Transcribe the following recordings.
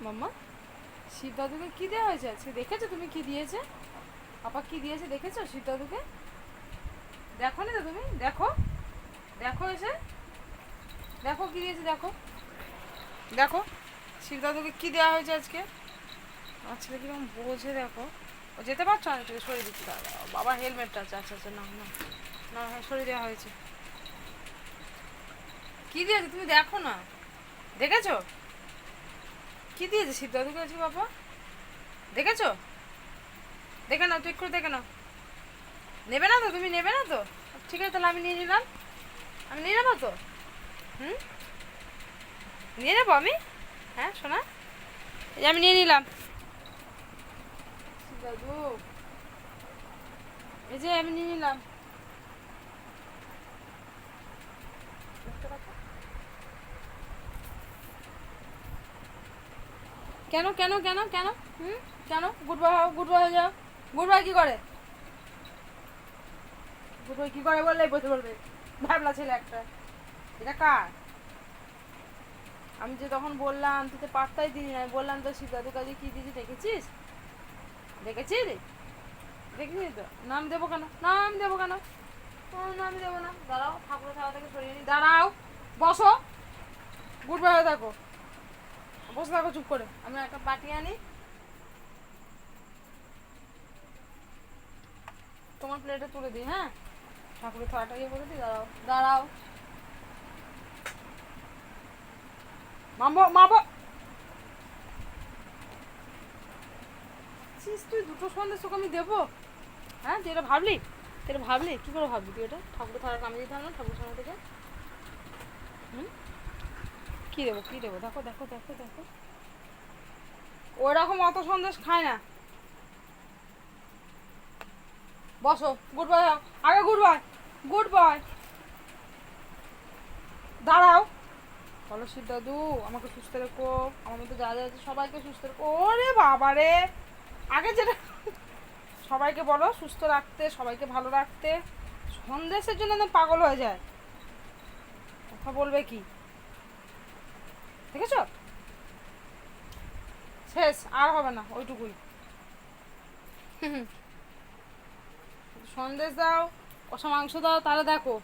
মাম্মা শিব দাদুকে কি দেওয়া হয়েছে আজকে? দেখেছো তুমি কি দিয়েছে? পাপা কি দিয়েছে দেখেছো শিব দাদুকে? দেখো না তো তুমি? দেখো, দেখো এসে দেখো কি দিয়েছে, দেখো দেখো শিব দাদুকে কি দেওয়া হয়েছে আজকে। আমার ছেলে কিরকম বোঝে দেখো। ও যেতে পারছো না, থেকে সরিয়ে দিচ্ছি। দাদা বাবা হেলমেটটা আছে, আচ্ছা আচ্ছা, না না না, হ্যাঁ সরিয়ে দেওয়া হয়েছে। কি দিয়েছে তুমি দেখো না, দেখেছো কি দিয়েছে শিব দাদুকে আজকে বাবা? দেখেছো? দেখে নাও, ঠিক করে দেখে নাও। নেবে না তো? তুমি নেবে না তো? ঠিক আছে তাহলে আমি নিয়ে নিলাম। আমি নিয়ে নেবো তো। হুম, নিয়ে নেবো আমি। হ্যাঁ শোনা, এই যে আমি নিয়ে নিলাম। দাদু, এই যে আমি নিয়ে নিলাম। কেন কেন কেন কেন? হুম, কেন? গুড বয় হও, গুড বয় হয়ে যাও। গুড বয় কি করে? গুড বয় কি করে বললেই বলতে বলবে। ভাবলা ছেলে একটা। এটা কার? আমি যে তখন বললাম তুই তো পাত্তাই দিলি না। আমি বললাম তো শিব দাদু কাজে কি দিয়েছি দেখেছিস? দেখেছিস? দেখিনি তো। নাম দেবো কেন? নাম দেবো কেন? নাম দেবো না। দাঁড়াও, ঠাকুরের থালা থেকে সরিয়ে নি। দাঁড়াও, বসো, গুড বয় হয়ে থাকো। বসে থাকো চুপ করে। আমি একটা বাটি আনি, তোমার প্লেটে তুলে দিই। হ্যাঁ, ঠাকুরের থালাটা ইয়ে করে দিই। দাঁড়াও দাঁড়াও। মামা মামা, তুই দুটো সন্দেশ তোকে আমি দেবো? হ্যাঁ তুই এটা ভাবলি? তুই এটা ভাবলি কী করে ভাবলি তুই? এটা ঠাকুরের থালা কামিয়ে দিতে হবে না ঠাকুর সামনে থেকে? হুম, কী দেবো কী দেবো? দেখো দেখো দেখো দেখো, ওরকম অত সন্দেশ খায় না। বসো, গুড বয় হও। আগে গুড বয়, গুড বয়। দাঁড়াও, বলো শিব দাদু আমাকে সুস্থ রেখো, আমার মধ্যে যা যা আছে সবাইকে সুস্থ রেখো। ওরে বাবা রে, আগে যেটা সবাইকে বলো সুস্থ রাখতে, সবাইকে ভালো রাখতে। সন্দেশের জন্য একদম পাগল হয়ে যায়। কথা বলবে কি? দেখেছো? শেষ, আর হবে না ওইটুকুই। সন্দেশ দাও, কষা মাংস দাও, তাহলে দেখো।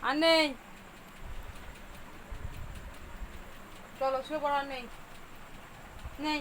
আর নেই, চলো শুয়ে পড়া, আর নেই, নেই।